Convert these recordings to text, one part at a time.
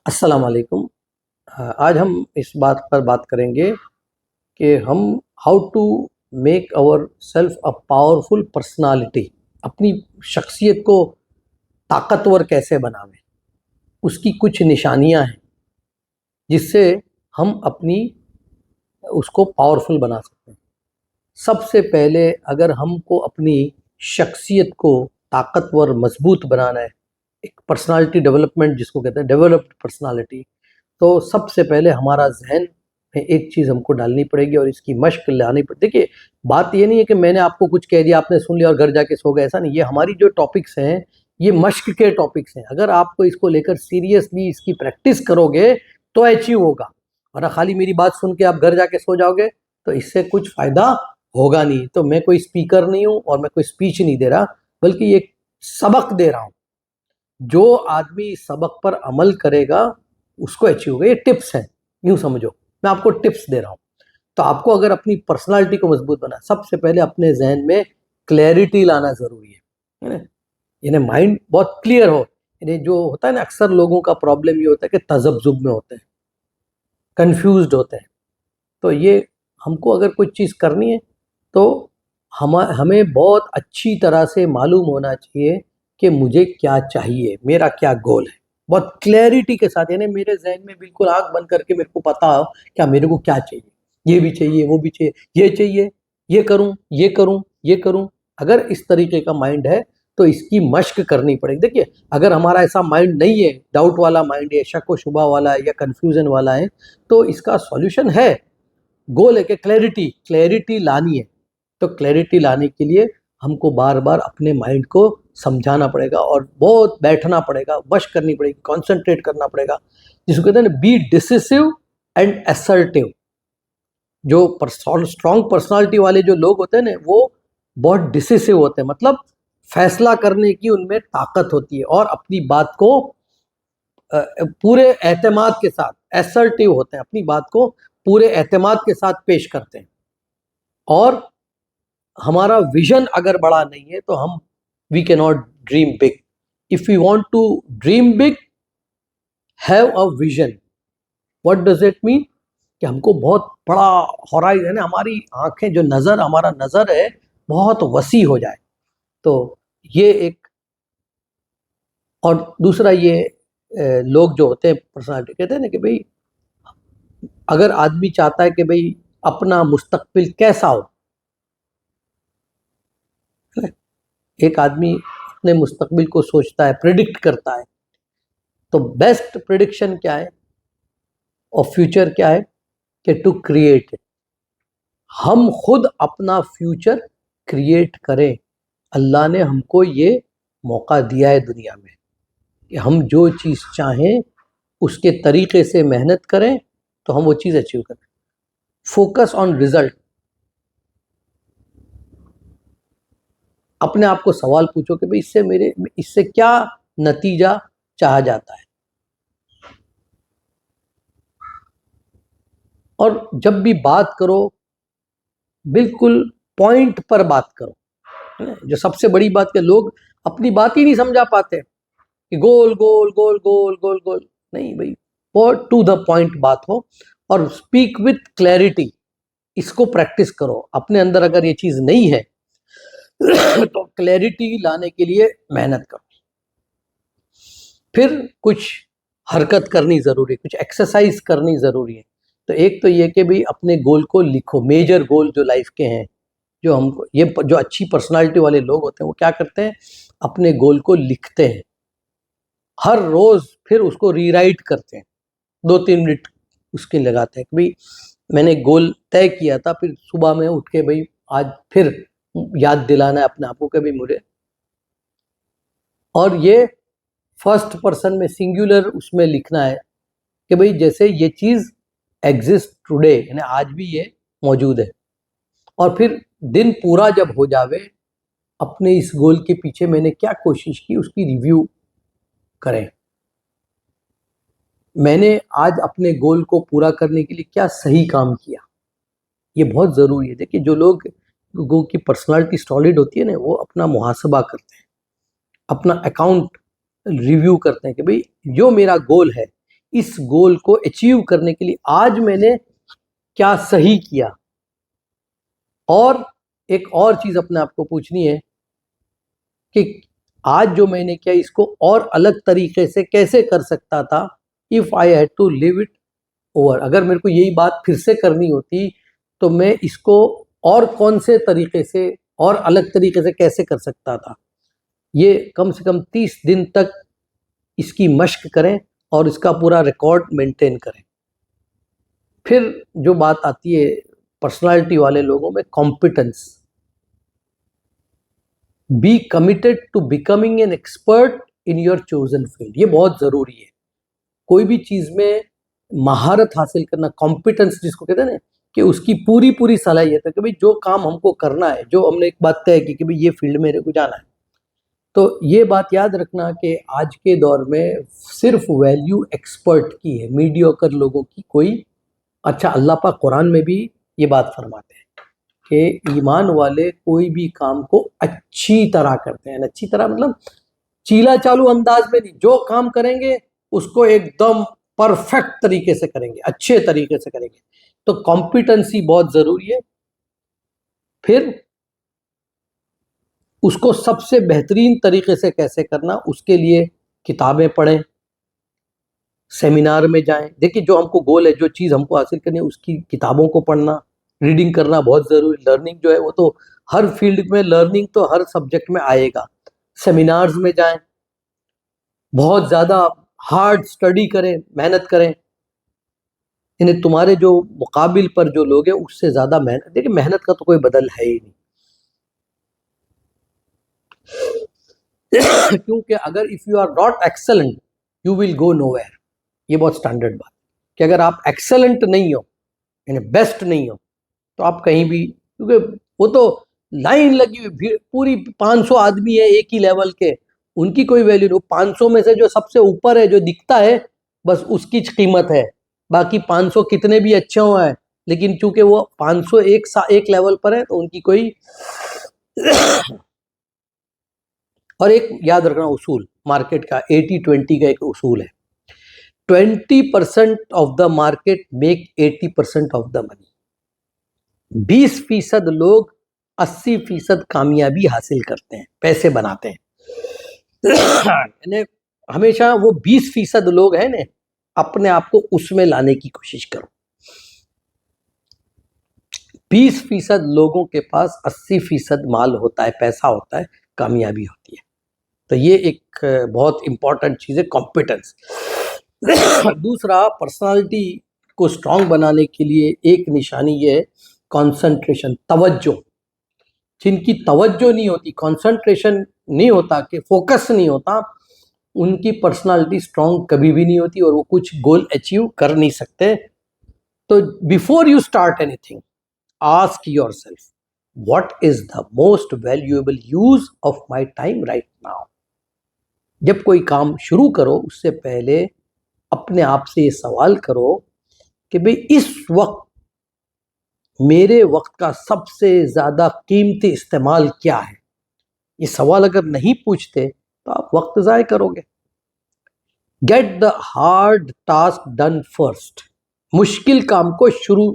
अस्सलाम वालेकुम। आज हम इस बात पर बात करेंगे कि हम how to make our self a powerful personality. अपनी शख्सियत को ताकतवर कैसे बनावें, उसकी कुछ निशानियां हैं जिससे हम अपनी उसको पावरफुल बना सकते हैं। सबसे पहले अगर हमको अपनी शख्सियत को ताकतवर मजबूत बनाना है, एक पर्सनालिटी डेवलपमेंट जिसको कहते हैं, डेवलप्ड पर्सनालिटी, तो सबसे पहले हमारा जहन में एक चीज़ हमको डालनी पड़ेगी और इसकी मश्क लानी पड़ेगी। देखिए, बात ये नहीं है कि मैंने आपको कुछ कह दिया, आपने सुन लिया और घर जाके सो गए, ऐसा नहीं। ये हमारी जो टॉपिक्स हैं, ये मश्क के टॉपिक्स हैं। अगर आपको इसको लेकर सीरियसली इसकी प्रैक्टिस करोगे तो अचीव होगा, और खाली मेरी बात सुन के आप घर जाके सो जाओगे तो इससे कुछ फ़ायदा होगा नहीं। तो मैं कोई स्पीकर नहीं हूँ और मैं कोई स्पीच नहीं दे रहा, बल्कि ये सबक दे रहा हूँ। जो आदमी सबक पर अमल करेगा उसको अचीव होगा। ये टिप्स हैं, यूं समझो, मैं आपको टिप्स दे रहा हूँ। तो आपको अगर अपनी पर्सनालिटी को मजबूत बनाना, सबसे पहले अपने जहन में क्लैरिटी लाना जरूरी है ना। यानी माइंड बहुत क्लियर हो। यानी जो होता है ना, अक्सर लोगों का प्रॉब्लम ये होता है कि तजब्जुब में होते हैं, कंफ्यूज्ड होते हैं। तो ये हमको अगर कोई चीज़ करनी है तो हमें बहुत अच्छी तरह से मालूम होना चाहिए कि मुझे क्या चाहिए, मेरा क्या गोल है। बहुत क्लैरिटी के साथ, यानी मेरे जहन में बिल्कुल आंख बंद करके मेरे को पता हो क्या मेरे को क्या चाहिए। ये भी चाहिए, वो भी चाहिए, ये चाहिए, ये करूं, ये करूं, ये करूं। अगर इस तरीके का माइंड है तो इसकी मश्क करनी पड़ेगी। देखिए, अगर हमारा ऐसा माइंड नहीं है, डाउट वाला माइंड है, शक व शुबा वाला है या कन्फ्यूजन वाला है, तो इसका सॉल्यूशन है। गोल है कि क्लैरिटी क्लैरिटी लानी है। तो क्लैरिटी लाने के लिए हमको बार बार अपने माइंड को समझाना पड़ेगा और बहुत बैठना पड़ेगा, वश करनी पड़ेगी, कॉन्सेंट्रेट करना पड़ेगा, जिसको कहते हैं ना, बी डिसिसिव एंड असर्टिव। जो स्ट्रॉन्ग पर्सनालिटी वाले जो लोग होते हैं ना, वो बहुत डिसिसिव होते हैं, मतलब फैसला करने की उनमें ताकत होती है और अपनी बात को पूरे एतमाद के साथ, असर्टिव होते हैं, अपनी बात को पूरे एतमाद के साथ पेश करते हैं। और हमारा विजन अगर बड़ा नहीं है तो हम we can not dream big. If you want to dream big, have a vision. What does it mean? कि हमको बहुत बड़ा हॉराइजन है ना, हमारी आंखें, जो नज़र, हमारा नज़र है, बहुत वसी हो जाए। तो ये एक। और दूसरा ये, लोग जो होते हैं पर्सनालिटी, कहते हैं ना कि भाई, अगर आदमी चाहता है कि भाई अपना मुस्तकबिल कैसा हो, एक आदमी अपने मुस्तकबिल को सोचता है, प्रिडिक्ट करता है, तो बेस्ट प्रिडिक्शन क्या है और फ्यूचर क्या है? कि टू क्रिएट। हम खुद अपना फ्यूचर क्रिएट करें। अल्लाह ने हमको ये मौका दिया है दुनिया में कि हम जो चीज़ चाहें उसके तरीके से मेहनत करें तो हम वो चीज़ अचीव करें। Focus on result. अपने आप को सवाल पूछो कि भाई इससे क्या नतीजा चाहा जाता है। और जब भी बात करो, बिल्कुल पॉइंट पर बात करो। जो सबसे बड़ी बात के लोग अपनी बात ही नहीं समझा पाते कि गोल गोल गोल गोल गोल गोल। नहीं भाई, बहुत टू द पॉइंट बात हो और स्पीक विथ क्लैरिटी। इसको प्रैक्टिस करो। अपने अंदर अगर ये चीज नहीं है तो क्लैरिटी लाने के लिए मेहनत करो। फिर कुछ हरकत करनी जरूरी है, कुछ एक्सरसाइज करनी जरूरी है। तो एक तो ये कि भाई अपने गोल को लिखो, मेजर गोल जो लाइफ के हैं। जो हमको ये जो अच्छी पर्सनालिटी वाले लोग होते हैं वो क्या करते हैं, अपने गोल को लिखते हैं हर रोज, फिर उसको रीराइट करते हैं, 2-3 मिनट उसके लगाते हैं कि भाई मैंने गोल तय किया था, फिर सुबह में उठ के भाई आज फिर याद दिलाना है अपने आप को कि भाई मुझे। और ये फर्स्ट पर्सन में सिंगुलर उसमें लिखना है कि भाई जैसे ये चीज एग्जिस्ट टुडे, यानी आज भी ये मौजूद है। और फिर दिन पूरा जब हो जावे, अपने इस गोल के पीछे मैंने क्या कोशिश की उसकी रिव्यू करें। मैंने आज अपने गोल को पूरा करने के लिए क्या सही काम किया। ये बहुत ज़रूरी है। देखिए, जो लोगों की पर्सनालिटी सॉलिड होती है ना, वो अपना मुहासबा करते हैं, अपना अकाउंट रिव्यू करते हैं कि भाई जो मेरा गोल है इस गोल को अचीव करने के लिए आज मैंने क्या सही किया। और एक और चीज अपने आप को पूछनी है कि आज जो मैंने किया इसको और अलग तरीके से कैसे कर सकता था, if I had to live it over. अगर मेरे को यही बात फिर से करनी होती तो मैं इसको और कौन से तरीके से और अलग तरीके से कैसे कर सकता था। ये कम से कम 30 दिन तक इसकी मश्क करें और इसका पूरा रिकॉर्ड मेंटेन करें। फिर जो बात आती है पर्सनालिटी वाले लोगों में, competence. Be committed to becoming an expert in your chosen field. ये बहुत ज़रूरी है। कोई भी चीज़ में महारत हासिल करना, कॉम्पिटेंस जिसको कहते हैं ना, कि उसकी पूरी पूरी सलाहियत है कि भाई जो काम हमको करना है, जो हमने एक बात तय की कि भाई ये फील्ड में मेरे को जाना है, तो ये बात याद रखना कि आज के दौर में सिर्फ वैल्यू एक्सपर्ट की है, मीडियोकर लोगों की कोई। अच्छा, अल्लाह पाक कुरान में भी ये बात फरमाते हैं कि ईमान वाले कोई भी काम को अच्छी तरह करते हैं। अच्छी तरह मतलब चीला चालू अंदाज में नहीं, जो काम करेंगे उसको एकदम परफेक्ट तरीके से करेंगे, अच्छे तरीके से करेंगे। तो कॉम्पिटेंसी बहुत जरूरी है। फिर उसको सबसे बेहतरीन तरीके से कैसे करना, उसके लिए किताबें पढ़ें, सेमिनार में जाएं। देखिए, जो हमको गोल है, जो चीज़ हमको हासिल करनी है, उसकी किताबों को पढ़ना, रीडिंग करना बहुत ज़रूरी। लर्निंग जो है वो तो हर फील्ड में, लर्निंग तो हर सब्जेक्ट में आएगा। सेमिनार्स में जाएं, बहुत ज़्यादा हार्ड स्टडी करें, मेहनत करें। इन्हें तुम्हारे जो मुकाबिल पर जो लोग हैं उससे ज़्यादा मेहनत, देखिए मेहनत का तो कोई बदल है ही नहीं। क्योंकि अगर if you are not excellent you will go nowhere. ये बहुत स्टैंडर्ड बात कि अगर आप एक्सेलेंट नहीं हो, यानी बेस्ट नहीं हो, तो आप कहीं भी, क्योंकि वो तो लाइन लगी हुई पूरी 500 आदमी है एक ही लेवल के, उनकी कोई वैल्यू नहीं। 500 में से जो सबसे ऊपर है, जो दिखता है, बस उसकी कीमत है। बाकी 500 कितने भी अच्छे हुए हैं, लेकिन चूंकि वो 500 एक लेवल पर है तो उनकी कोई और एक याद रखना उसूल मार्केट का, 80-20 का एक उसूल है। 20% of the market make 80% of the money. 20% लोग 80% कामयाबी हासिल करते हैं, पैसे बनाते हैं। हमेशा वो 20% लोग हैं ने, अपने आप को उसमें लाने की कोशिश करो। 20% लोगों के पास 80% माल होता है, पैसा होता है, कामयाबी होती है। तो ये एक बहुत इंपॉर्टेंट चीज़ है, कॉम्पिटेंस। दूसरा, पर्सनालिटी को स्ट्रांग बनाने के लिए एक निशानी ये है कंसंट्रेशन, तवज्जो। जिनकी तवज्जो नहीं होती, कंसंट्रेशन नहीं होता, कि फोकस नहीं होता, उनकी पर्सनालिटी स्ट्रांग कभी भी नहीं होती और वो कुछ गोल अचीव कर नहीं सकते। तो before you start anything, ask yourself, what is the most valuable use of my time right now. जब कोई काम शुरू करो उससे पहले अपने आप से ये सवाल करो कि भाई इस वक्त मेरे वक्त का सबसे ज्यादा कीमती इस्तेमाल क्या है। ये सवाल अगर नहीं पूछते तो आप वक्त ज़ाय करोगे। Get the hard task done first. मुश्किल काम को शुरू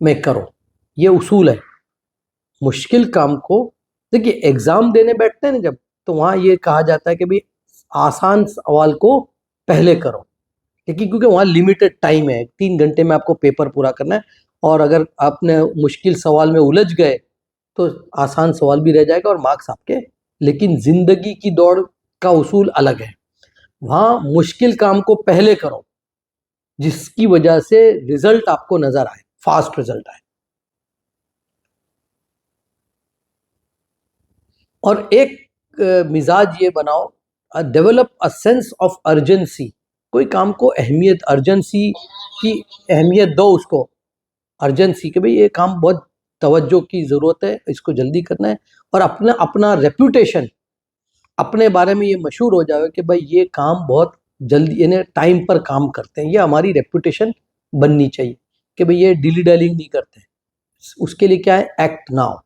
में करो, ये उसूल है। मुश्किल काम को, देखिए एग्जाम देने बैठते हैं ना जब, तो वहां ये कहा जाता है कि भाई आसान सवाल को पहले करो, क्योंकि वहां लिमिटेड टाइम है, 3 घंटे में आपको पेपर पूरा करना है। और अगर आपने मुश्किल सवाल में उलझ गए तो आसान सवाल भी रह जाएगा और मार्क्स आपके। लेकिन जिंदगी की दौड़ का उसूल अलग है, वहां मुश्किल काम को पहले करो जिसकी वजह से रिजल्ट आपको नजर आए, फास्ट रिजल्ट आए। और एक मिजाज ये बनाओ, develop a sense of urgency. कोई काम को अहमियत, अर्जेंसी की अहमियत दो उसको, अर्जेंसी के भाई ये काम बहुत तवज्जो की ज़रूरत है, इसको जल्दी करना है। और अपना अपना रेपुटेशन, अपने बारे में ये मशहूर हो जाए कि भाई ये काम बहुत जल्दी, यानी टाइम पर काम करते हैं, ये हमारी रेपुटेशन बननी चाहिए कि भाई ये डिली डैलिंग नहीं करते हैं। उसके लिए क्या है, एक्ट नाउ।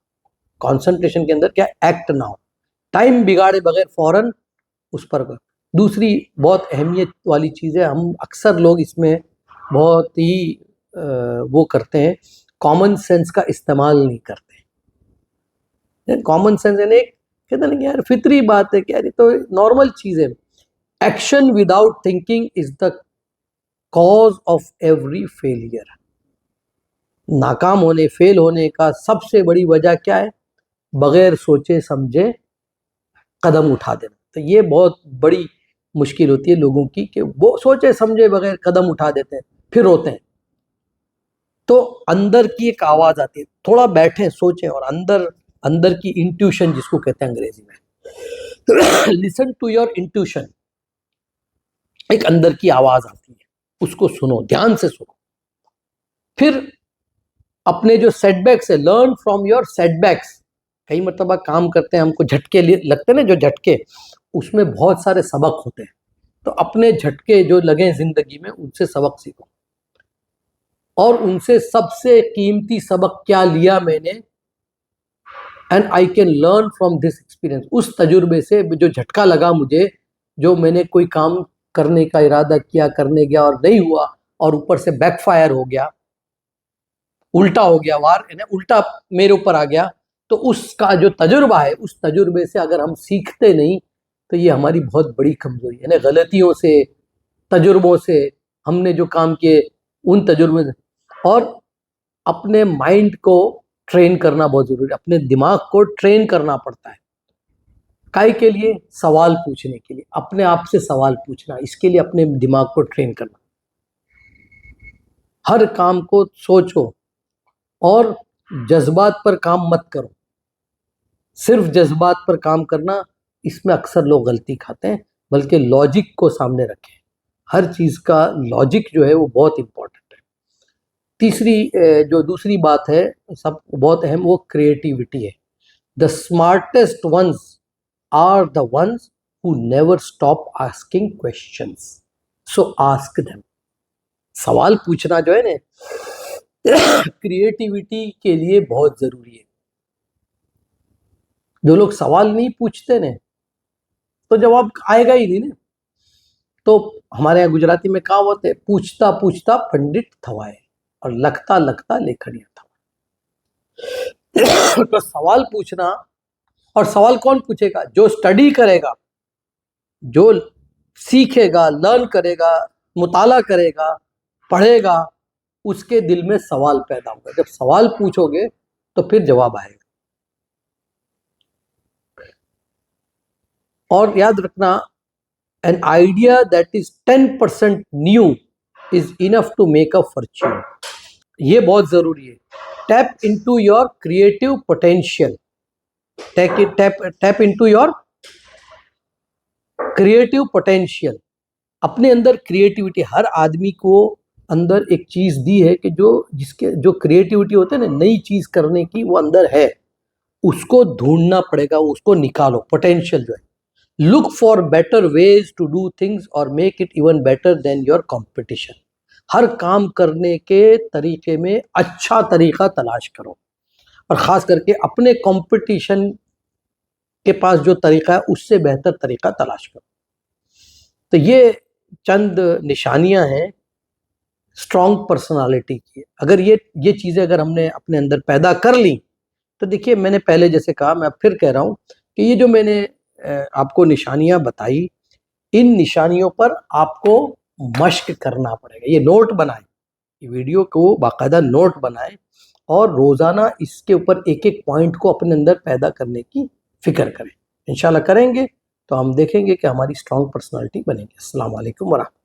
कंसंट्रेशन के अंदर क्या, एक्ट नाउ। टाइम बिगाड़े बगैर फौरन उस पर कर। दूसरी बहुत अहमियत वाली चीज़ है, हम अक्सर लोग इसमें बहुत ही वो करते हैं, कॉमन सेंस का इस्तेमाल नहीं करते। कॉमन सेंस यानी एक कहते हैं ना कि यार फितरी बात है कि यार ये तो नॉर्मल चीज़ है। Action without thinking is the cause of every failure. नाकाम होने, फेल होने का सबसे बड़ी वजह क्या है? बगैर सोचे समझे कदम उठा देना। तो ये बहुत बड़ी मुश्किल होती है लोगों की कि वो सोचे समझे बगैर कदम उठा देते हैं, फिर रोते हैं। तो अंदर की एक आवाज आती है, थोड़ा बैठे सोचें और अंदर की इंट्यूशन जिसको कहते हैं अंग्रेजी में, लिसन टू योर इंट्यूशन। एक अंदर की आवाज आती है, उसको सुनो, ध्यान से सुनो। फिर अपने जो सेटबैक्स है, लर्न फ्रॉम योर सेटबैक्स। कई मरतबा काम करते हैं, हमको झटके लगते हैं ना, जो झटके, उसमें बहुत सारे सबक होते हैं। तो अपने झटके जो लगे जिंदगी में, उनसे सबक सीखो। और उनसे सबसे कीमती सबक क्या लिया मैंने, and I can learn from this experience. उस तजुर्बे से जो झटका लगा मुझे, जो मैंने कोई काम करने का इरादा किया, करने गया और नहीं हुआ, और ऊपर से बैकफायर हो गया, उल्टा हो गया, वार उल्टा मेरे ऊपर आ गया। तो उसका जो तजुर्बा है, उस तजुर्बे से अगर हम सीखते नहीं, तो ये हमारी बहुत बड़ी कमजोरी है। गलतियों से, तजुर्बों से, हमने जो काम किए उन तजुर्बे से। और अपने माइंड को ट्रेन करना बहुत जरूरी है, अपने दिमाग को ट्रेन करना पड़ता है। काय के लिए? सवाल पूछने के लिए, अपने आप से सवाल पूछना, इसके लिए अपने दिमाग को ट्रेन करना। हर काम को सोचो और जज्बात पर काम मत करो। सिर्फ जज्बात पर काम करना, इसमें अक्सर लोग गलती खाते हैं, बल्कि लॉजिक को सामने रखें। हर चीज का लॉजिक जो है वो बहुत इंपॉर्टेंट है। तीसरी जो दूसरी बात है, सब बहुत अहम, वो क्रिएटिविटी है। The smartest ones are the ones who never stop asking questions, so ask them. सवाल पूछना जो है ना, क्रिएटिविटी के लिए बहुत जरूरी है। जो लोग सवाल नहीं पूछते ने, तो जवाब आएगा ही नहीं ना। तो हमारे यहाँ गुजराती में कहावत है, पूछता पूछता पंडित थवाए और लगता लगता लेखनिया थवाए। तो सवाल पूछना, और सवाल कौन पूछेगा? जो स्टडी करेगा, जो सीखेगा, लर्न करेगा, मुताला करेगा, पढ़ेगा, उसके दिल में सवाल पैदा होगा। जब सवाल पूछोगे तो फिर जवाब आएगा। और याद रखना, an idea that is 10% new is enough to make a fortune। ये बहुत जरूरी है। Tap into your creative potential, tap into your creative potential. अपने अंदर क्रिएटिविटी, हर आदमी को अंदर एक चीज दी है कि जिसके जो क्रिएटिविटी होते है ना, नई चीज करने की, वो अंदर है। उसको ढूंढना पड़ेगा, उसको निकालो, पोटेंशियल जो है। Look for better ways to do things और make it even better than your competition. हर काम करने के तरीके में अच्छा तरीका तलाश करो, और ख़ास करके अपने कंपटीशन के पास जो तरीका है उससे बेहतर तरीका तलाश करो। तो ये चंद निशानियां हैं स्ट्रॉन्ग पर्सनालिटी की। अगर ये चीज़ें अगर हमने अपने अंदर पैदा कर ली, तो देखिए, मैंने पहले जैसे कहा, मैं फिर कह रहा हूँ कि ये जो मैंने आपको निशानियां बताई, इन निशानियों पर आपको मश्क करना पड़ेगा। ये नोट बनाएं, ये वीडियो को बाकायदा नोट बनाएं, और रोज़ाना इसके ऊपर एक एक पॉइंट को अपने अंदर पैदा करने की फिक्र करें। इंशाल्लाह करेंगे तो हम देखेंगे कि हमारी स्ट्रॉन्ग पर्सनालिटी बनेगी। अस्सलाम वालेकुम वरहमतुल्लाह।